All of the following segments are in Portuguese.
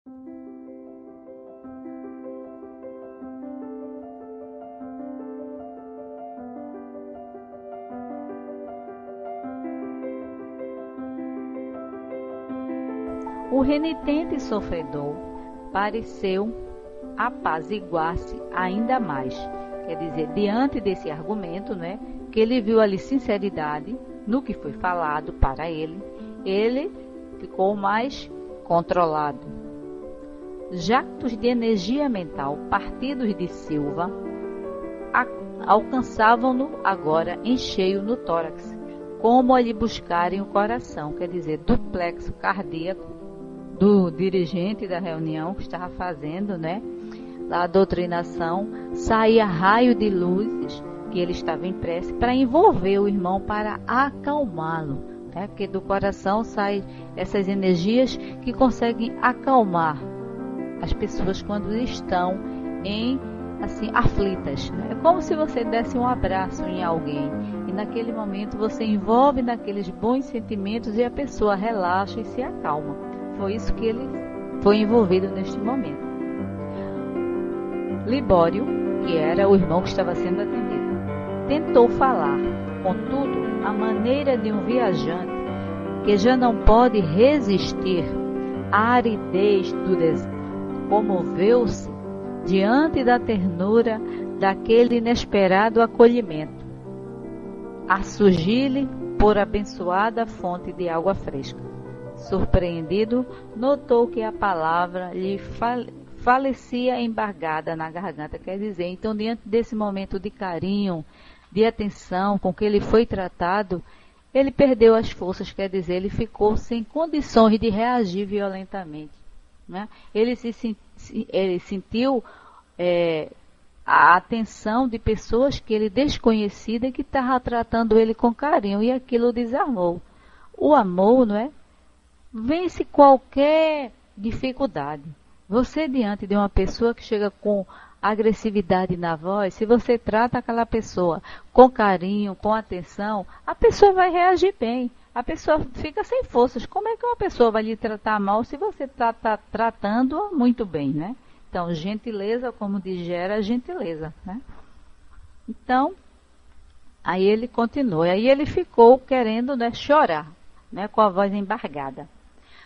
O renitente sofredor pareceu apaziguar-se ainda mais. Quer dizer, diante desse argumento, né, que ele viu ali sinceridade no que foi falado para ele ficou mais controlado. Jactos de energia mental partidos de Silva alcançavam-no agora em cheio no tórax, como a lhe buscarem o coração, quer dizer, do plexo cardíaco do dirigente da reunião que estava fazendo, né, a doutrinação, saía raio de luzes que ele estava em prece para envolver o irmão, para acalmá-lo, né, porque do coração saem essas energias que conseguem acalmar as pessoas quando estão assim aflitas, né? É como se você desse um abraço em alguém e naquele momento você envolve naqueles bons sentimentos e a pessoa relaxa e se acalma. Foi isso que ele foi envolvido neste momento. Libório, que era o irmão que estava sendo atendido, tentou falar, contudo, a maneira de um viajante que já não pode resistir à aridez do deserto. Comoveu-se diante da ternura daquele inesperado acolhimento, a surgir-lhe por abençoada fonte de água fresca. Surpreendido, notou que a palavra lhe falecia embargada na garganta. Quer dizer, então, diante desse momento de carinho, de atenção com que ele foi tratado, ele perdeu as forças, quer dizer, ele ficou sem condições de reagir violentamente, né? Ele sentiu a atenção de pessoas que ele desconhecida e que estavam tratando ele com carinho, e aquilo o desarmou. O amor, não é? Vence qualquer dificuldade. Você, diante de uma pessoa que chega com agressividade na voz, se você trata aquela pessoa com carinho, com atenção, a pessoa vai reagir bem. A pessoa fica sem forças. Como é que uma pessoa vai lhe tratar mal se você está tratando-a muito bem, né? Então, gentileza, como diz, gera gentileza, né? Então, aí ele continuou. Aí ele ficou querendo, né, chorar, né, com a voz embargada.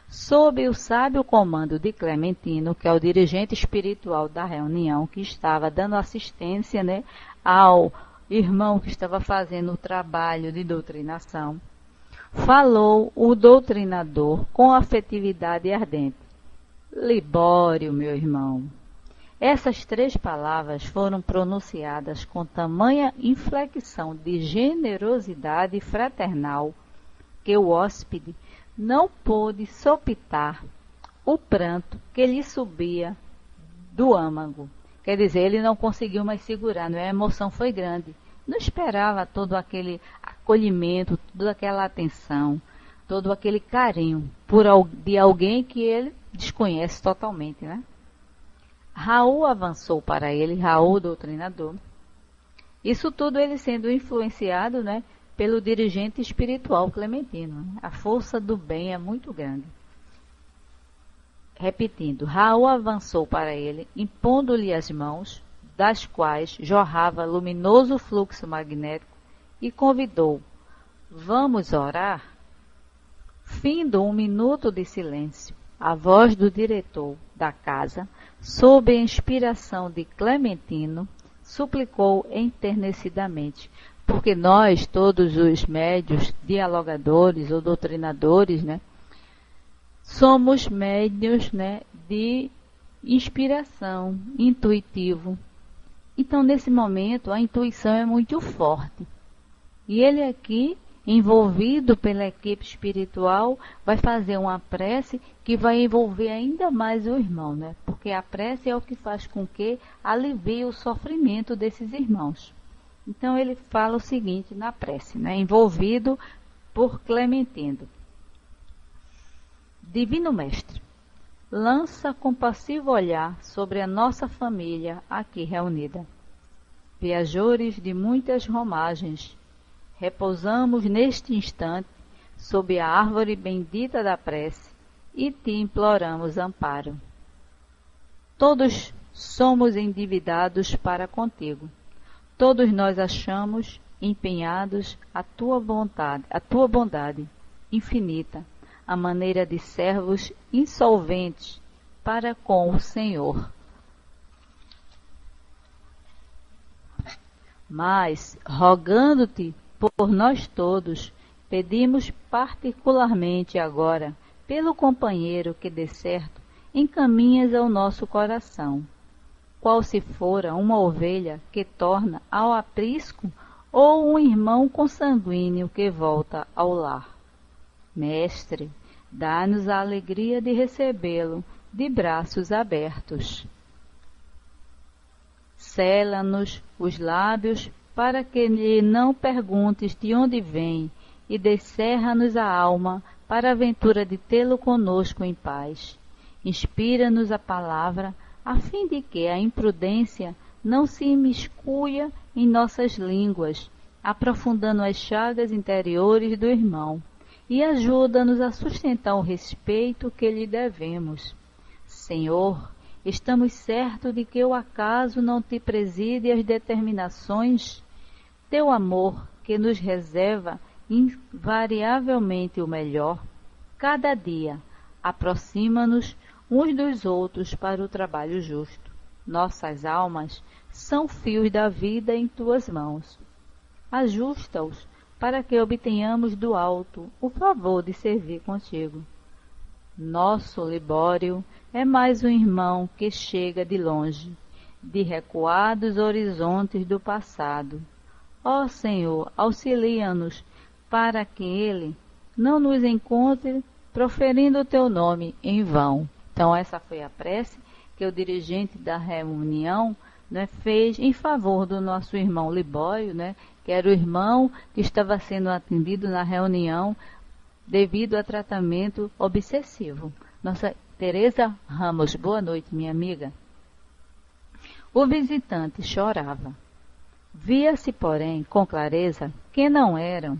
Sob o sábio comando de Clementino, que é o dirigente espiritual da reunião, que estava dando assistência, né, ao irmão que estava fazendo o trabalho de doutrinação, falou o doutrinador com afetividade ardente. Libório, meu irmão. Essas 3 palavras foram pronunciadas com tamanha inflexão de generosidade fraternal que o hóspede não pôde sopitar o pranto que lhe subia do âmago. Quer dizer, ele não conseguiu mais segurar, não é? A emoção foi grande. Não esperava todo aquele acolhimento, toda aquela atenção, todo aquele carinho de alguém que ele desconhece totalmente, né? Raul avançou para ele, Raul, doutrinador. Isso tudo ele sendo influenciado, né, pelo dirigente espiritual Clementino. A força do bem é muito grande. Repetindo, Raul avançou para ele, impondo-lhe as mãos, das quais jorrava luminoso fluxo magnético, e convidou: vamos orar? Findo um minuto de silêncio, a voz do diretor da casa, sob a inspiração de Clementino, suplicou enternecidamente, porque nós, todos os médios, dialogadores ou doutrinadores, né, somos médios, né, de inspiração, intuitivo. Então, nesse momento, a intuição é muito forte. E ele aqui, envolvido pela equipe espiritual, vai fazer uma prece que vai envolver ainda mais o irmão, né? Porque a prece é o que faz com que alivie o sofrimento desses irmãos. Então, ele fala o seguinte na prece, né? Envolvido por Clementino. Divino Mestre, lança compassivo olhar sobre a nossa família aqui reunida. Viajores de muitas romagens, repousamos neste instante sob a árvore bendita da prece e te imploramos amparo. Todos somos endividados para contigo. Todos nós achamos empenhados a tua bondade infinita, a maneira de servos insolventes para com o Senhor. Mas, rogando-te por nós todos, pedimos particularmente agora, pelo companheiro que de certo encaminhas ao nosso coração, qual se fora uma ovelha que torna ao aprisco ou um irmão consanguíneo que volta ao lar. Mestre, dá-nos a alegria de recebê-lo de braços abertos. Sela-nos os lábios para que lhe não perguntes de onde vem e descerra-nos a alma para a ventura de tê-lo conosco em paz. Inspira-nos a palavra a fim de que a imprudência não se imiscuia em nossas línguas, aprofundando as chagas interiores do irmão, e ajuda-nos a sustentar o respeito que lhe devemos. Senhor, estamos certos de que o acaso não te preside as determinações. Teu amor, que nos reserva invariavelmente o melhor, cada dia aproxima-nos uns dos outros para o trabalho justo. Nossas almas são fios da vida em tuas mãos. Ajusta-os para que obtenhamos do alto o favor de servir contigo. Nosso Libório é mais um irmão que chega de longe, de recuados horizontes do passado. Ó Senhor, auxilia-nos para que ele não nos encontre proferindo o teu nome em vão. Então essa foi a prece que o dirigente da reunião, né, fez em favor do nosso irmão Libório, né, que era o irmão que estava sendo atendido na reunião devido a tratamento obsessivo. Nossa Teresa Ramos, boa noite, minha amiga. O visitante chorava. Via-se, porém, com clareza que não eram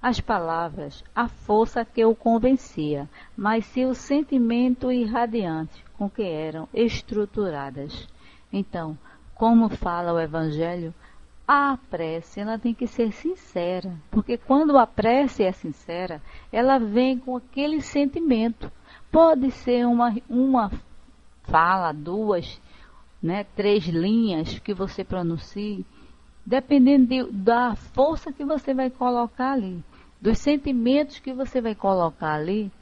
as palavras a força que o convencia, mas sim o sentimento irradiante com que eram estruturadas. Então, como fala o Evangelho, a prece ela tem que ser sincera, porque quando a prece é sincera, ela vem com aquele sentimento. Pode ser uma fala, duas, né, 3 linhas que você pronuncie, dependendo da força que você vai colocar ali, dos sentimentos que você vai colocar ali,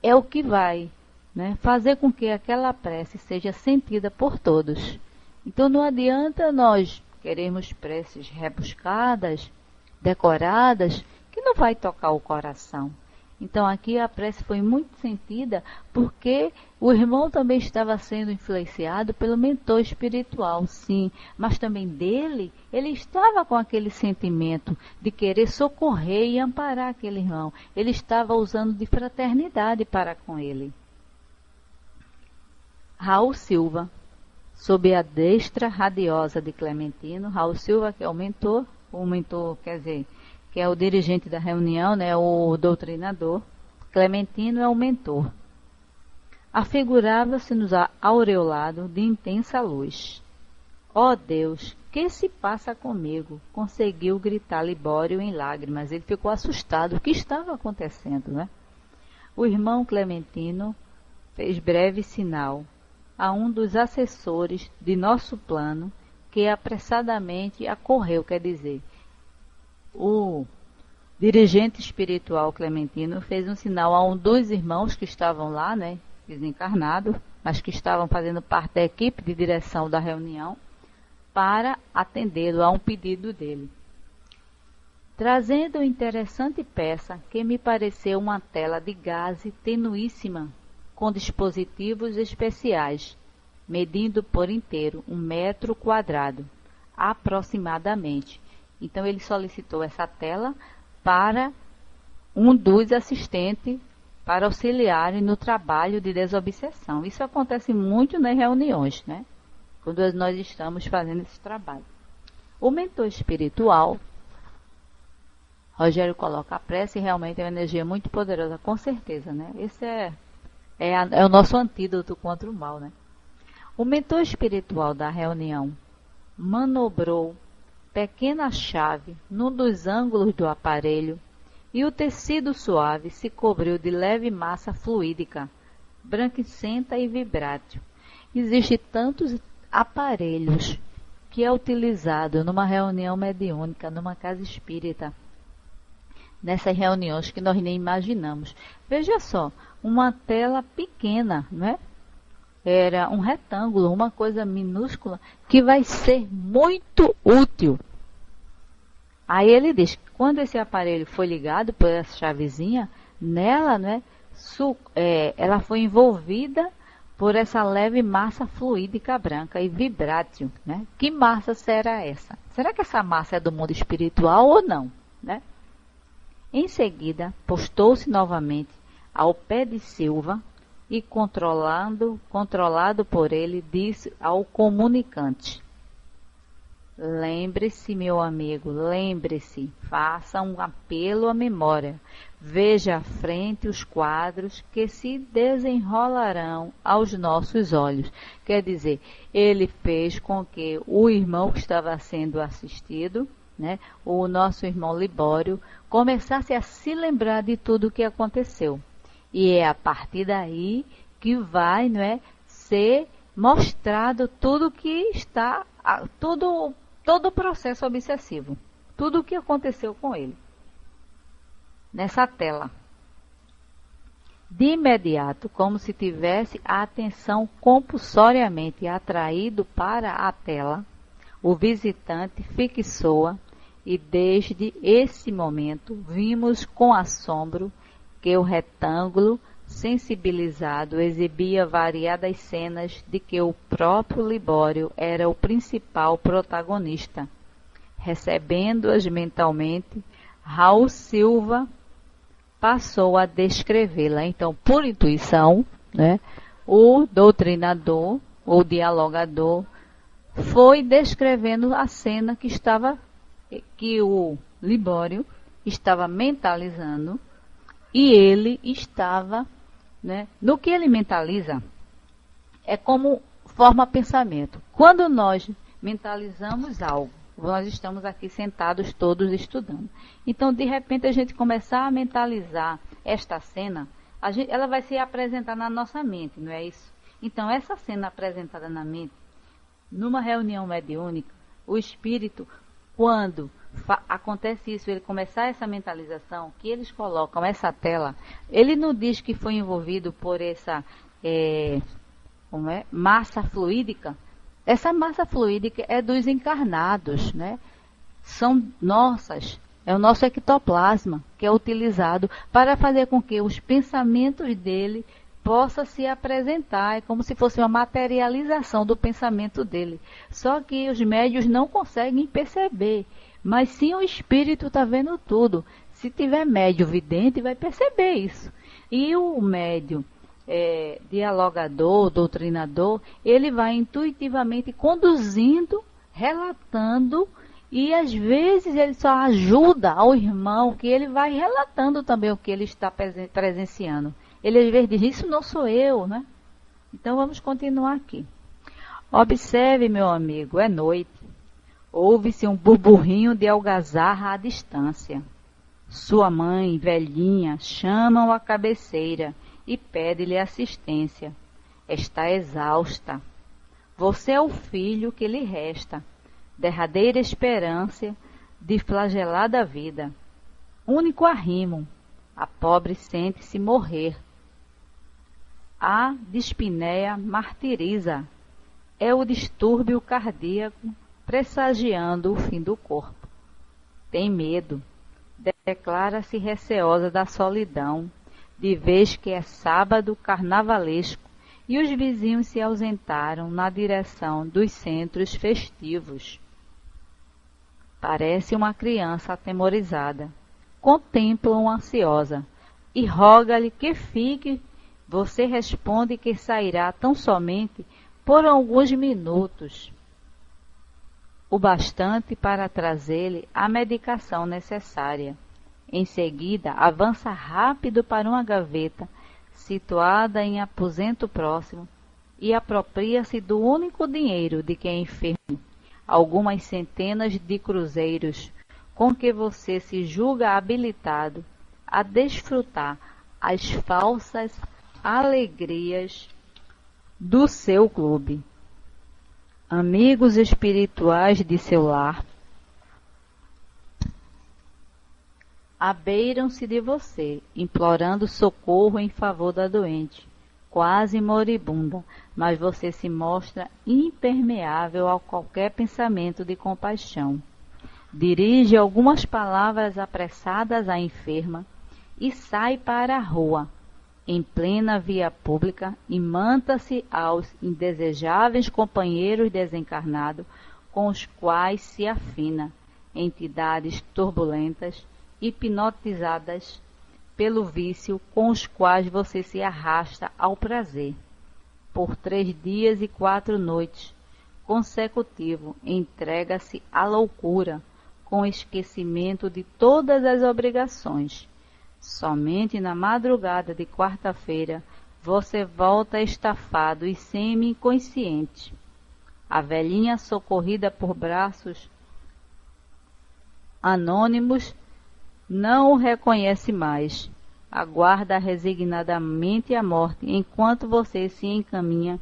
é o que vai, né, fazer com que aquela prece seja sentida por todos. Então não adianta nós queremos preces rebuscadas, decoradas, que não vai tocar o coração. Então aqui a prece foi muito sentida porque o irmão também estava sendo influenciado pelo mentor espiritual, sim, mas também dele, ele estava com aquele sentimento de querer socorrer e amparar aquele irmão. Ele estava usando de fraternidade para com ele. Raul Silva, sob a destra radiosa de Clementino, Raul Silva, que é o mentor quer dizer, que é o dirigente da reunião, né, o doutrinador, Clementino é o mentor. Afigurava-se-nos aureolado de intensa luz. Ó Deus, que se passa comigo? Conseguiu gritar Libório em lágrimas. Ele ficou assustado. O que estava acontecendo, né? O irmão Clementino fez breve sinal a um dos assessores de nosso plano, que apressadamente acorreu, quer dizer, o dirigente espiritual Clementino fez um sinal a um dos irmãos que estavam lá, né, desencarnados, mas que estavam fazendo parte da equipe de direção da reunião, para atendê-lo a um pedido dele. Trazendo interessante peça que me pareceu uma tela de gaze tenuíssima, com dispositivos especiais, medindo por inteiro 1 metro quadrado, aproximadamente. Então ele solicitou essa tela para um dos assistentes para auxiliarem no trabalho de desobsessão. Isso acontece muito nas reuniões, né? Quando nós estamos fazendo esse trabalho. O mentor espiritual, Rogério coloca a prece, realmente é uma energia muito poderosa, com certeza, né? Esse é o nosso antídoto contra o mal, né? O mentor espiritual da reunião manobrou pequena chave num dos ângulos do aparelho e o tecido suave se cobriu de leve massa fluídica, branquicenta e vibrátil. Existem tantos aparelhos que é utilizado numa reunião mediúnica, numa casa espírita, nessas reuniões que nós nem imaginamos. Veja só, uma tela pequena, não é? Era um retângulo, uma coisa minúscula, que vai ser muito útil. Aí ele diz que quando esse aparelho foi ligado por essa chavezinha, nela, né, ela foi envolvida por essa leve massa fluídica branca e vibrátil, né? Que massa será essa? Será que essa massa é do mundo espiritual ou não, né? Em seguida, postou-se novamente ao pé de Silva e, controlado por ele, disse ao comunicante: lembre-se, meu amigo, lembre-se, faça um apelo à memória. Veja à frente os quadros que se desenrolarão aos nossos olhos. Quer dizer, ele fez com que o irmão que estava sendo assistido, né, o nosso irmão Libório, começasse a se lembrar de tudo o que aconteceu. E é a partir daí que vai, não é, ser mostrado tudo que está, todo o processo obsessivo, tudo o que aconteceu com ele, nessa tela. De imediato, como se tivesse a atenção compulsoriamente atraído para a tela, o visitante fixou-a e desde esse momento vimos com assombro que o retângulo sensibilizado exibia variadas cenas de que o próprio Libório era o principal protagonista. Recebendo-as mentalmente, Raul Silva passou a descrevê-la. Então, por intuição, né, o doutrinador, ou dialogador, foi descrevendo a cena que o Libório estava mentalizando, e ele estava, né, no que ele mentaliza, é como forma pensamento. Quando nós mentalizamos algo, nós estamos aqui sentados todos estudando. Então, de repente, a gente começar a mentalizar esta cena, ela vai se apresentar na nossa mente, não é isso? Então, essa cena apresentada na mente, numa reunião mediúnica, o espírito, quando acontece isso, ele começar essa mentalização, que eles colocam essa tela, ele não diz que foi envolvido por essa massa fluídica. Essa massa fluídica é dos encarnados, né? São nossas, é o nosso ectoplasma que é utilizado para fazer com que os pensamentos dele possa se apresentar, é como se fosse uma materialização do pensamento dele. Só que os médios não conseguem perceber, mas sim o espírito está vendo tudo. Se tiver médio vidente, vai perceber isso. E o médio dialogador, doutrinador, ele vai intuitivamente conduzindo, relatando, e às vezes ele só ajuda ao irmão, que ele vai relatando também o que ele está presenciando. Ele às vezes diz: isso não sou eu, né? Então vamos continuar aqui. Observe, meu amigo, é noite. Ouve-se um burburrinho de algazarra à distância. Sua mãe, velhinha, chama-o à cabeceira e pede-lhe assistência. Está exausta. Você é o filho que lhe resta, derradeira esperança de flagelada vida. Único arrimo, a pobre sente-se morrer. A dispneia martiriza. É o distúrbio cardíaco pressagiando o fim do corpo. Tem medo. Declara-se receosa da solidão, de vez que é sábado carnavalesco e os vizinhos se ausentaram na direção dos centros festivos. Parece uma criança atemorizada. Contempla-o ansiosa e roga-lhe que fique. Você responde que sairá tão somente por alguns minutos, o bastante para trazer-lhe a medicação necessária. Em seguida, avança rápido para uma gaveta situada em aposento próximo e apropria-se do único dinheiro de quem é enfermo, algumas centenas de cruzeiros, com que você se julga habilitado a desfrutar as falsas alegrias do seu clube. Amigos espirituais de seu lar abeiram-se de você, implorando socorro em favor da doente, quase moribunda, mas você se mostra impermeável a qualquer pensamento de compaixão. Dirige algumas palavras apressadas à enferma e sai para a rua, em plena via pública, e manta-se aos indesejáveis companheiros desencarnados com os quais se afina, entidades turbulentas, hipnotizadas pelo vício com os quais você se arrasta ao prazer. Por 3 dias e 4 noites consecutivos, entrega-se à loucura, com esquecimento de todas as obrigações. Somente na madrugada de quarta-feira, você volta estafado e semi-inconsciente. A velhinha, socorrida por braços anônimos, não o reconhece mais. Aguarda resignadamente a morte, enquanto você se encaminha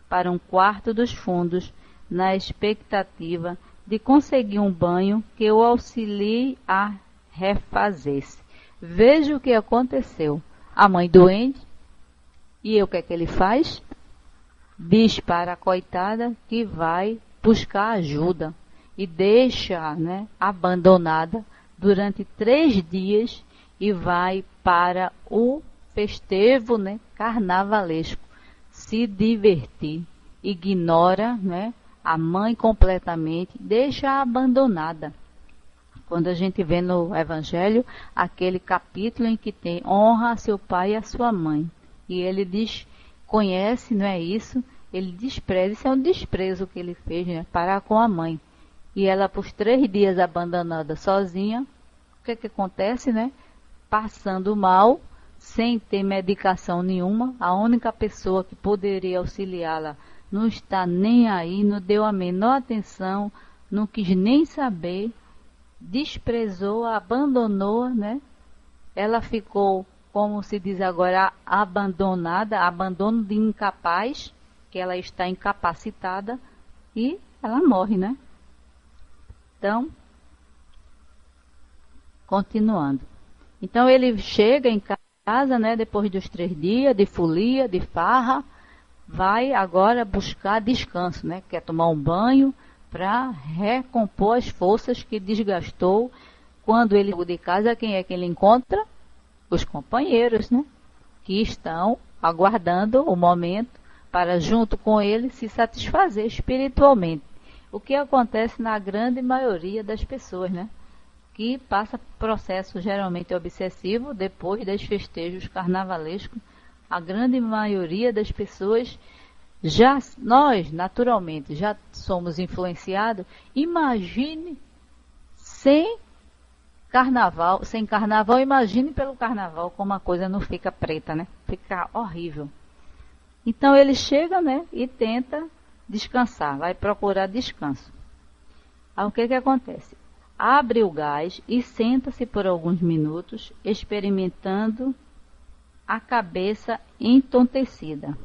para um quarto dos fundos, na expectativa de conseguir um banho que o auxilie a refazer-se. Veja o que aconteceu. A mãe doente, e o que é que ele faz? Diz para a coitada que vai buscar ajuda e deixa, abandonada durante 3 dias e vai para o festevo, carnavalesco, se divertir. Ignora, a mãe completamente, deixa abandonada. Quando a gente vê no Evangelho aquele capítulo em que tem honra a seu pai e a sua mãe, e ele conhece, não é isso? Ele despreza, isso é um desprezo que ele fez, parar com a mãe. E ela, por 3 dias abandonada sozinha, o que acontece, Passando mal, sem ter medicação nenhuma, a única pessoa que poderia auxiliá-la não está nem aí, não deu a menor atenção, não quis nem saber, desprezou, abandonou, Ela ficou, como se diz agora, abandonada, abandono de incapaz, que ela está incapacitada, e ela morre, Então, continuando. Então ele chega em casa, depois dos 3 dias de folia, de farra, vai agora buscar descanso, quer tomar um banho para recompor as forças que desgastou. Quando ele sai de casa, quem é que ele encontra? Os companheiros, que estão aguardando o momento para, junto com ele, se satisfazer espiritualmente. O que acontece na grande maioria das pessoas, que passa processo geralmente obsessivo depois dos festejos carnavalescos. A grande maioria das pessoas, nós naturalmente já somos influenciados. Imagine sem carnaval, imagine pelo carnaval como a coisa não fica preta, Fica horrível. Então ele chega, e tenta descansar, vai procurar descanso. Aí o que acontece? Abre o gás e senta-se por alguns minutos, experimentando a cabeça entontecida.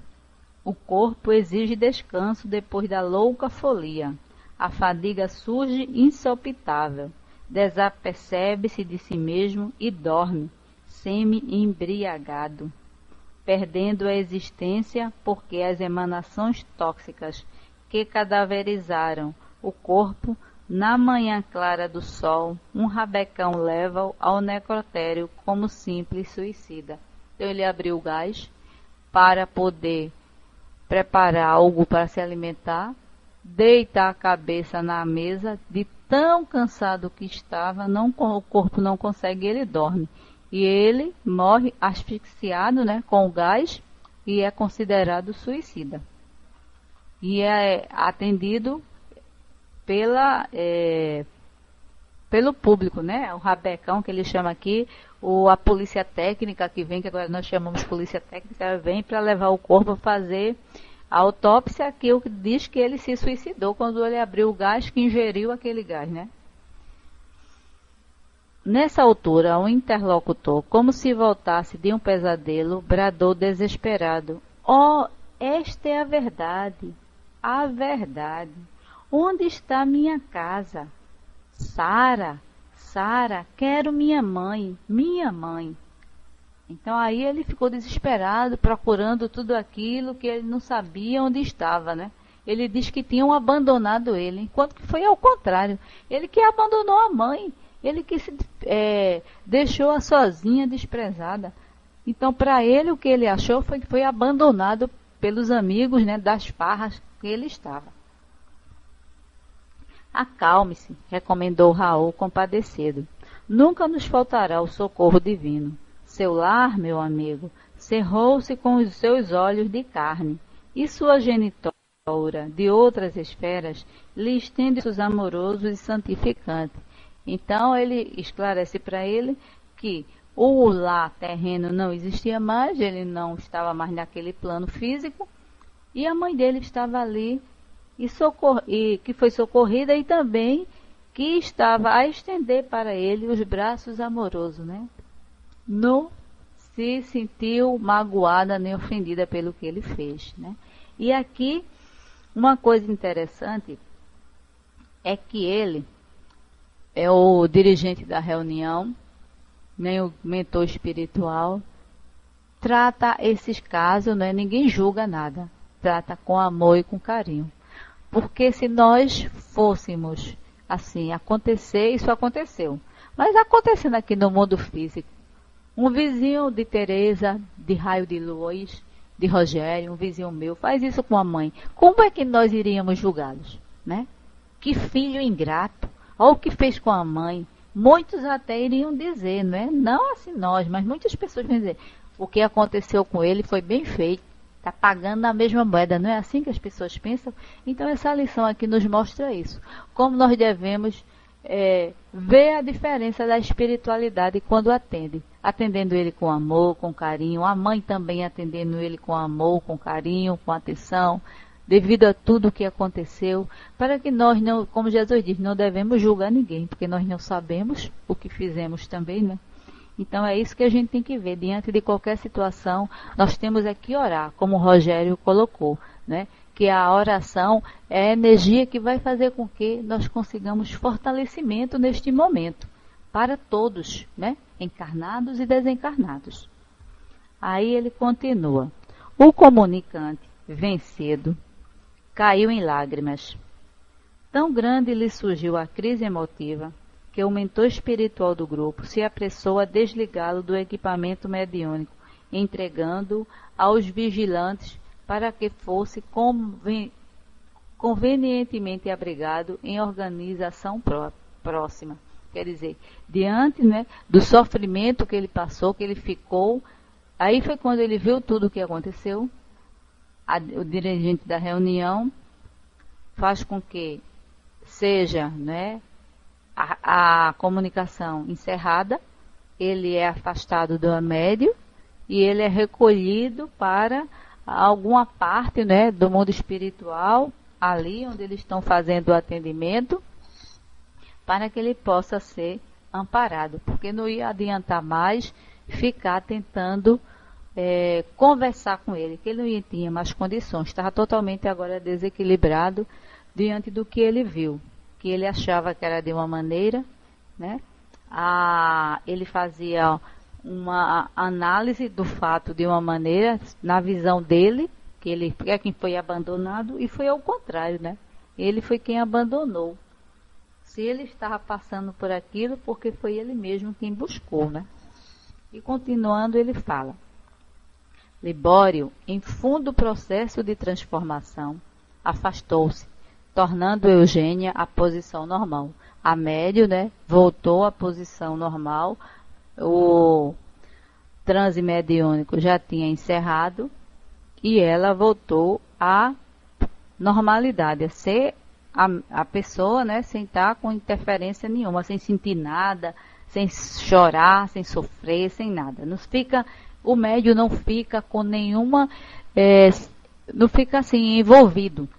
O corpo exige descanso depois da louca folia. A fadiga surge insopitável. Desapercebe-se de si mesmo e dorme, semi-embriagado, perdendo a existência porque as emanações tóxicas que cadaverizaram o corpo. Na manhã clara do sol, um rabecão leva-o ao necrotério como simples suicida. Então ele abriu o gás para poder preparar algo para se alimentar, deita a cabeça na mesa, de tão cansado que estava, o corpo não consegue, ele dorme. E ele morre asfixiado, com o gás, e é considerado suicida. E é atendido pelo público, o rabecão que ele chama aqui, a polícia técnica que vem, que agora nós chamamos polícia técnica, vem para levar o corpo a fazer A autópsia aqui diz que ele se suicidou quando ele abriu o gás, que ingeriu aquele gás, né? Nessa altura, o interlocutor, como se voltasse de um pesadelo, bradou desesperado: "Oh, esta é a verdade, a verdade. Onde está minha casa? Sara, Sara, quero minha mãe, minha mãe." Então aí ele ficou desesperado, procurando tudo aquilo que ele não sabia onde estava, né? Ele diz que tinham abandonado ele, enquanto que foi ao contrário. Ele que abandonou a mãe, ele que se deixou-a sozinha, desprezada. Então, para ele, o que ele achou foi que foi abandonado pelos amigos, né, das farras que ele estava. "Acalme-se", recomendou Raul compadecido. "Nunca nos faltará o socorro divino. Seu lar, meu amigo, cerrou-se com os seus olhos de carne, e sua genitora, de outras esferas, lhe estende os amorosos e santificantes." Então ele esclarece para ele que o lar terreno não existia mais, ele não estava mais naquele plano físico, e a mãe dele estava ali, e que foi socorrida, e também que estava a estender para ele os braços amorosos, né? Não se sentiu magoada nem ofendida pelo que ele fez, né? E aqui, uma coisa interessante é que ele é o dirigente da reunião, nem o mentor espiritual, trata esses casos, né? Ninguém julga nada, trata com amor e com carinho. Porque se nós fôssemos assim, isso aconteceu. Mas acontecendo aqui no mundo físico, um vizinho de Teresa, de Raio de Luz, de Rogério, um vizinho meu, faz isso com a mãe. Como é que nós iríamos julgá-los, né? Que filho ingrato, olha o que fez com a mãe. Muitos até iriam dizer, não é? Não assim nós, mas muitas pessoas vão dizer, o que aconteceu com ele foi bem feito, está pagando na mesma moeda, não é assim que as pessoas pensam? Então essa lição aqui nos mostra isso, como nós devemos ver a diferença da espiritualidade quando atendendo ele com amor, com carinho, a mãe também atendendo ele com amor, com carinho, com atenção, devido a tudo o que aconteceu, para que nós não, como Jesus diz, não devemos julgar ninguém, porque nós não sabemos o que fizemos também, né? Então é isso que a gente tem que ver, diante de qualquer situação, nós temos que orar, como o Rogério colocou, né? Que a oração é a energia que vai fazer com que nós consigamos fortalecimento neste momento, para todos, né? Encarnados e desencarnados. Aí ele continua: "O comunicante, vencido, caiu em lágrimas. Tão grande lhe surgiu a crise emotiva que o mentor espiritual do grupo se apressou a desligá-lo do equipamento mediúnico, entregando-o aos vigilantes para que fosse convenientemente abrigado em organização próxima." Quer dizer, diante, né, do sofrimento que ele passou, que ele ficou, aí foi quando ele viu tudo o que aconteceu. O dirigente da reunião faz com que seja, né, a comunicação encerrada, ele é afastado do médium e ele é recolhido para alguma parte, né, do mundo espiritual, ali onde eles estão fazendo o atendimento, para que ele possa ser amparado, porque não ia adiantar mais ficar tentando conversar com ele, que ele não tinha mais condições, estava totalmente agora desequilibrado diante do que ele viu, que ele achava que era de uma maneira, né? Ele fazia uma análise do fato de uma maneira, na visão dele, que ele é quem foi abandonado, e foi ao contrário, né? Ele foi quem abandonou. Se ele estava passando por aquilo, porque foi ele mesmo quem buscou, né? E continuando, ele fala: Libório, em fundo processo de transformação, afastou-se, tornando Eugênia à posição normal. A médio, né, voltou à posição normal, o transe mediúnico já tinha encerrado e ela voltou à normalidade, a ser a pessoa, né, sem estar com interferência nenhuma, sem sentir nada, sem chorar, sem sofrer, sem nada. O médium não fica com nenhuma não fica assim envolvido.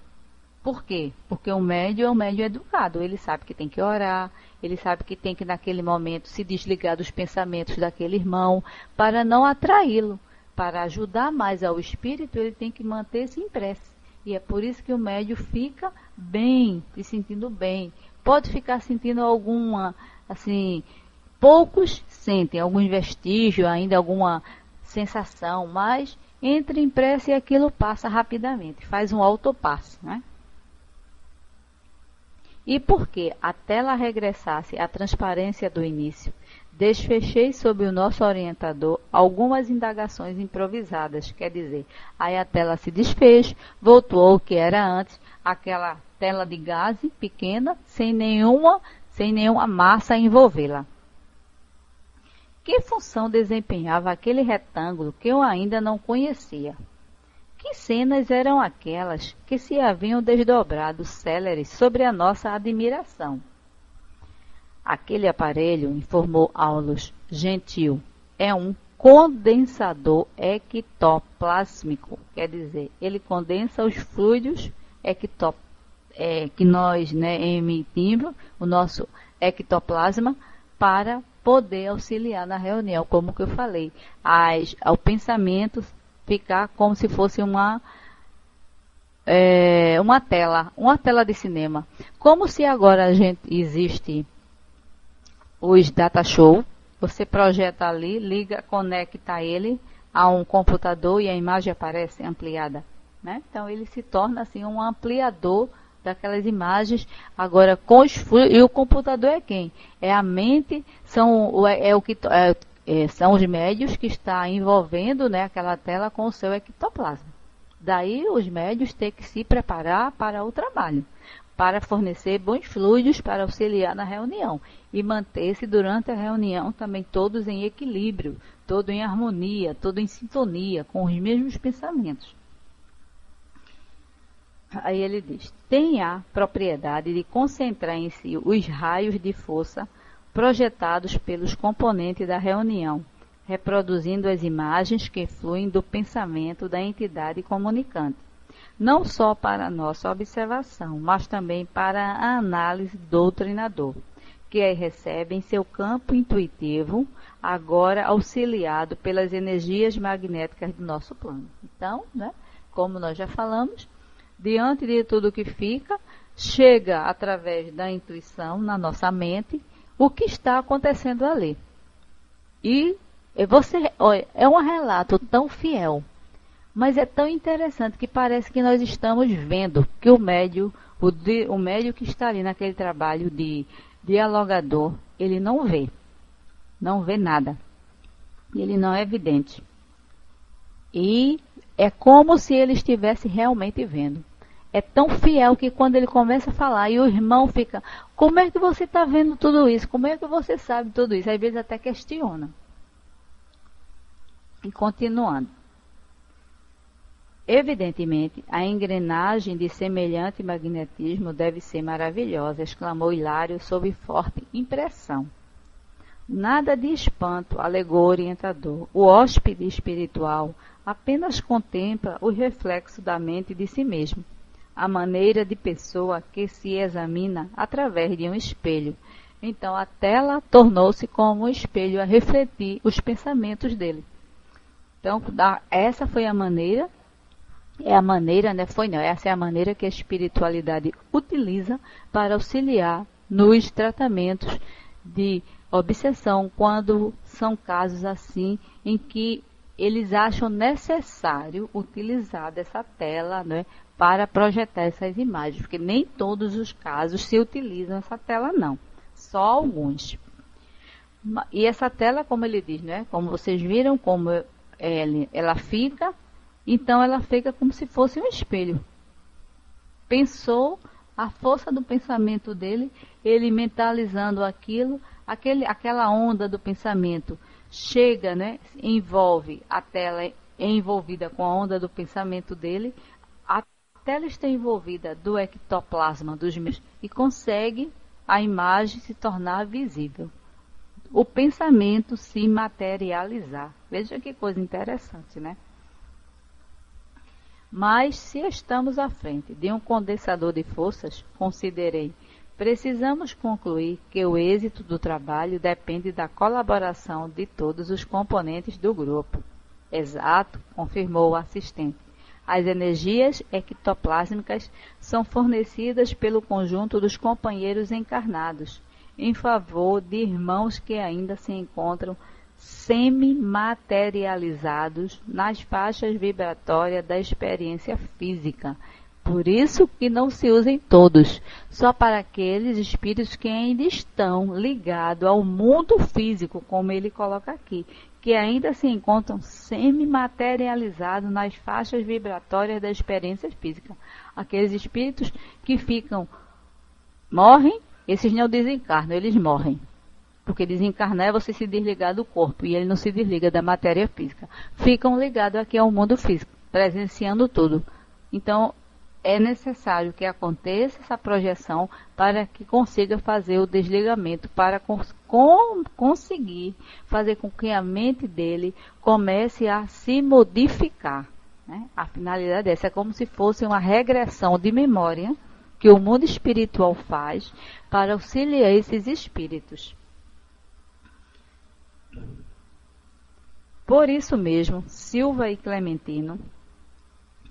Por quê? Porque o médium é um médium educado, ele sabe que tem que orar, ele sabe que tem que naquele momento se desligar dos pensamentos daquele irmão para não atraí-lo. Para ajudar mais ao espírito, ele tem que manter-se em prece. E é por isso que o médium fica bem, se sentindo bem. Pode ficar sentindo alguma, assim, poucos sentem alguns vestígios, ainda alguma sensação, mas entra em prece e aquilo passa rapidamente, faz um autopasse, né? E porque a tela regressasse à transparência do início, desfechei sob o nosso orientador algumas indagações improvisadas, quer dizer, aí a tela se desfez, voltou ao que era antes, aquela tela de gaze pequena, sem nenhuma massa a envolvê-la. Que função desempenhava aquele retângulo que eu ainda não conhecia? Que cenas eram aquelas que se haviam desdobrado céleres sobre a nossa admiração? Aquele aparelho, informou Aulus, gentil, é um condensador ectoplásmico, quer dizer, ele condensa os fluidos que nós, né, emitimos, o nosso ectoplasma, para poder auxiliar na reunião, como que eu falei, ao pensamento ficar como se fosse uma tela de cinema. Como se agora existe os data show, você projeta ali, liga, conecta ele a um computador e a imagem aparece ampliada, né? Então ele se torna assim um ampliador daquelas imagens. Agora com os e o computador é quem? É a mente, são os médios que está envolvendo, né, aquela tela com o seu ectoplasma. Daí os médios têm que se preparar para o trabalho, para fornecer bons fluidos para auxiliar na reunião e manter-se durante a reunião também todos em equilíbrio, todo em harmonia, todo em sintonia com os mesmos pensamentos. Aí ele diz, tem a propriedade de concentrar em si os raios de força projetados pelos componentes da reunião, reproduzindo as imagens que fluem do pensamento da entidade comunicante, não só para a nossa observação, mas também para a análise do treinador, que aí recebe em seu campo intuitivo, agora auxiliado pelas energias magnéticas do nosso plano. Então, né, como nós já falamos, diante de tudo que fica, chega através da intuição na nossa mente o que está acontecendo ali. E olha, é um relato tão fiel, mas é tão interessante que parece que nós estamos vendo que o médium que está ali naquele trabalho de dialogador, ele não vê nada. Ele não é vidente. E é como se ele estivesse realmente vendo. É tão fiel que quando ele começa a falar e o irmão fica, como é que você está vendo tudo isso? Como é que você sabe tudo isso? Às vezes até questiona. E continuando. Evidentemente, a engrenagem de semelhante magnetismo deve ser maravilhosa, exclamou Hilário sob forte impressão. Nada de espanto, alegou o orientador. O hóspede espiritual apenas contempla o reflexo da mente de si mesmo, a maneira de pessoa que se examina através de um espelho. Então a tela tornou-se como um espelho a refletir os pensamentos dele. Então essa foi a maneira, essa é a maneira que a espiritualidade utiliza para auxiliar nos tratamentos de obsessão, quando são casos assim em que eles acham necessário utilizar dessa tela, né, para projetar essas imagens, porque nem todos os casos se utilizam essa tela, não, só alguns. E essa tela, como ele diz, né, como vocês viram, como ela fica, então ela fica como se fosse um espelho. Pensou, a força do pensamento dele, ele mentalizando aquilo, aquela onda do pensamento chega, né, envolve a tela, é envolvida com a onda do pensamento dele, a tela está envolvida do ectoplasma dos meus e consegue a imagem se tornar visível. O pensamento se materializar. Veja que coisa interessante, né? Mas se estamos à frente de um condensador de forças, considerei, precisamos concluir que o êxito do trabalho depende da colaboração de todos os componentes do grupo. Exato, confirmou o assistente. As energias ectoplásmicas são fornecidas pelo conjunto dos companheiros encarnados, em favor de irmãos que ainda se encontram semi-materializados nas faixas vibratórias da experiência física. Por isso que não se usem todos, só para aqueles espíritos que ainda estão ligados ao mundo físico, como ele coloca aqui, que ainda se encontram semi-materializados nas faixas vibratórias da experiência física. Aqueles espíritos que morrem, esses não desencarnam, eles morrem. Porque desencarnar é você se desligar do corpo, e ele não se desliga da matéria física. Ficam ligados aqui ao mundo físico, presenciando tudo. Então, é necessário que aconteça essa projeção para que consiga fazer o desligamento, para conseguir fazer com que a mente dele comece a se modificar. Né? A finalidade dessa é como se fosse uma regressão de memória que o mundo espiritual faz para auxiliar esses espíritos. Por isso mesmo, Silva e Clementino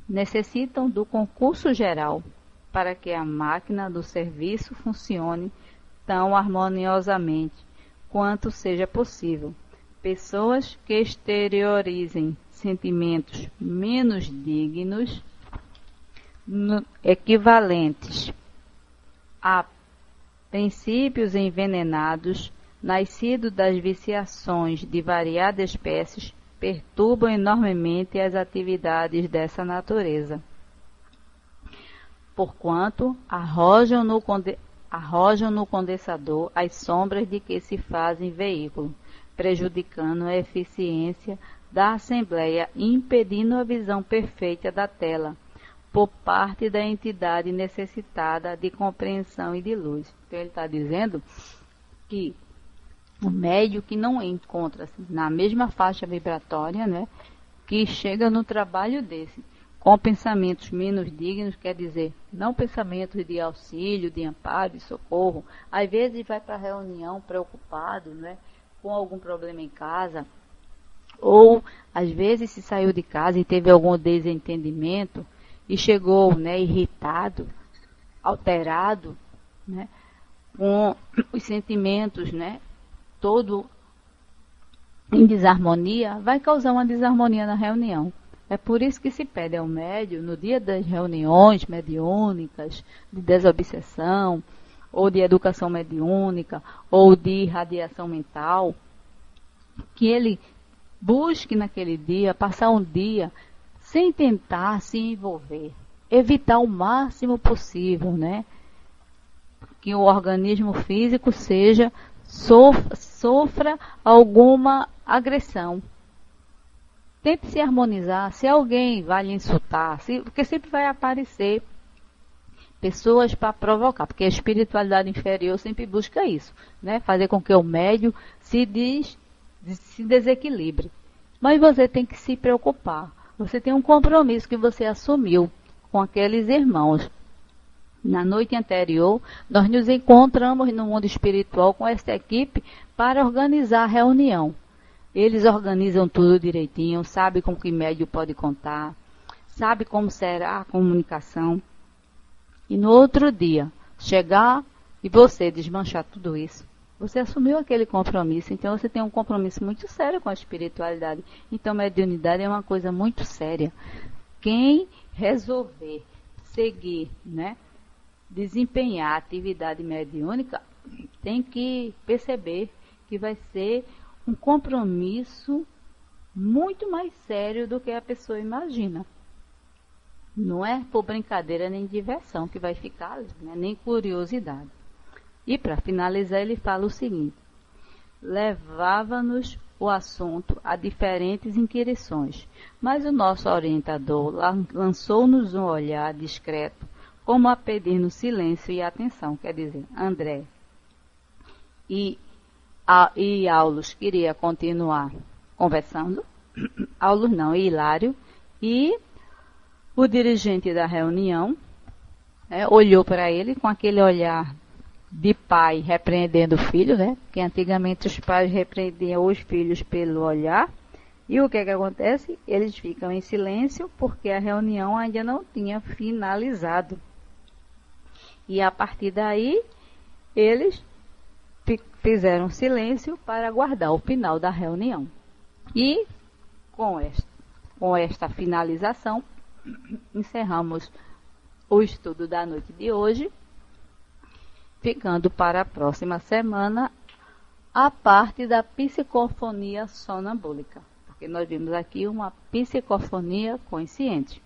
necessitam do concurso geral para que a máquina do serviço funcione tão harmoniosamente quanto seja possível. Pessoas que exteriorizem sentimentos menos dignos, equivalentes a princípios envenenados, nascidos das viciações de variadas espécies, perturbam enormemente as atividades dessa natureza, porquanto arrojam no condensador as sombras de que se fazem veículo, prejudicando a eficiência da Assembleia e impedindo a visão perfeita da tela, por parte da entidade necessitada de compreensão e de luz. Então ele está dizendo que o médium que não encontra-se na mesma faixa vibratória, né, que chega no trabalho desse, com pensamentos menos dignos, quer dizer, não pensamentos de auxílio, de amparo, de socorro. Às vezes vai para a reunião preocupado, né, com algum problema em casa, ou às vezes se saiu de casa e teve algum desentendimento e chegou, né, irritado, alterado, né, com os sentimentos, né, todo em desarmonia, vai causar uma desarmonia na reunião. É por isso que se pede ao médium, no dia das reuniões mediúnicas, de desobsessão, ou de educação mediúnica, ou de irradiação mental, que ele busque naquele dia, passar um dia sem tentar se envolver, evitar o máximo possível, né? Que o organismo físico sofra alguma agressão. Tente se harmonizar. Se alguém vai lhe insultar, porque sempre vai aparecer pessoas para provocar, porque a espiritualidade inferior sempre busca isso, né? Fazer com que o médium se desequilibre. Mas você tem que se preocupar. Você tem um compromisso que você assumiu com aqueles irmãos. Na noite anterior, nós nos encontramos no mundo espiritual com esta equipe para organizar a reunião. Eles organizam tudo direitinho, sabem com que médium pode contar, sabem como será a comunicação. E no outro dia, chegar e você desmanchar tudo isso. Você assumiu aquele compromisso, então você tem um compromisso muito sério com a espiritualidade. Então, mediunidade é uma coisa muito séria. Quem resolver seguir, né, desempenhar a atividade mediúnica, tem que perceber que vai ser um compromisso muito mais sério do que a pessoa imagina. Não é por brincadeira nem diversão que vai ficar ali, né? Nem curiosidade. E para finalizar ele fala o seguinte: levava-nos o assunto a diferentes inquirições, mas o nosso orientador lançou-nos um olhar discreto, como a pedir-nos silêncio e atenção. Quer dizer, André e Aulus queria continuar conversando, Aulus não, Hilário, e O dirigente da reunião olhou para ele com aquele olhar de pai repreendendo o filho, né? Porque antigamente os pais repreendiam os filhos pelo olhar. E o que é que acontece? Eles ficam em silêncio porque a reunião ainda não tinha finalizado. E a partir daí, eles fizeram silêncio para aguardar o final da reunião. E com esta finalização, encerramos o estudo da noite de hoje, ficando para a próxima semana a parte da psicofonia sonambúlica. Porque nós vimos aqui uma psicofonia consciente,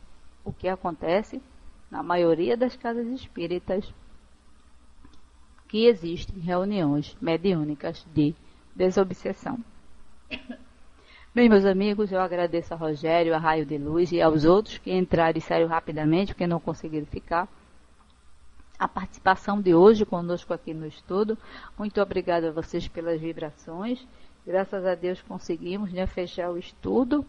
o que acontece na maioria das casas espíritas que existem reuniões mediúnicas de desobsessão. Bem, meus amigos, eu agradeço a Rogério, a Raio de Luz e aos outros que entraram e saíram rapidamente, porque não conseguiram ficar. A participação de hoje conosco aqui no estudo. Muito obrigada a vocês pelas vibrações. Graças a Deus conseguimos, né, fechar o estudo.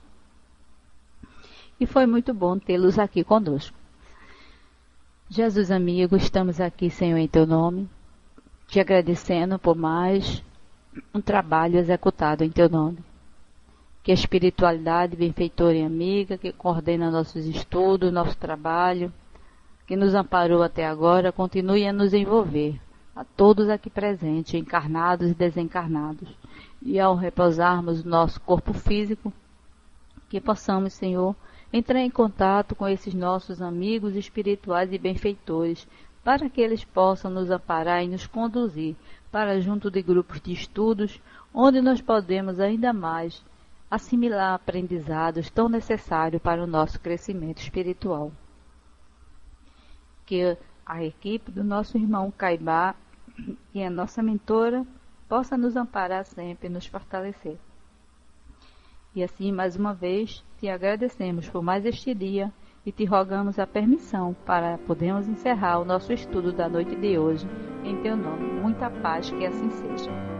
E foi muito bom tê-los aqui conosco. Jesus amigo, estamos aqui, Senhor, em Teu nome, te agradecendo por mais um trabalho executado em Teu nome. Que a espiritualidade benfeitora e amiga, que coordena nossos estudos, nosso trabalho, que nos amparou até agora, continue a nos envolver, a todos aqui presentes, encarnados e desencarnados. E ao repousarmos o nosso corpo físico, que possamos, Senhor, entrar em contato com esses nossos amigos espirituais e benfeitores, para que eles possam nos amparar e nos conduzir para junto de grupos de estudos, onde nós podemos ainda mais assimilar aprendizados tão necessários para o nosso crescimento espiritual. Que a equipe do nosso irmão Caibá e a nossa mentora possa nos amparar sempre e nos fortalecer. E assim, mais uma vez, te agradecemos por mais este dia e te rogamos a permissão para podermos encerrar o nosso estudo da noite de hoje em teu nome. Muita paz, que assim seja.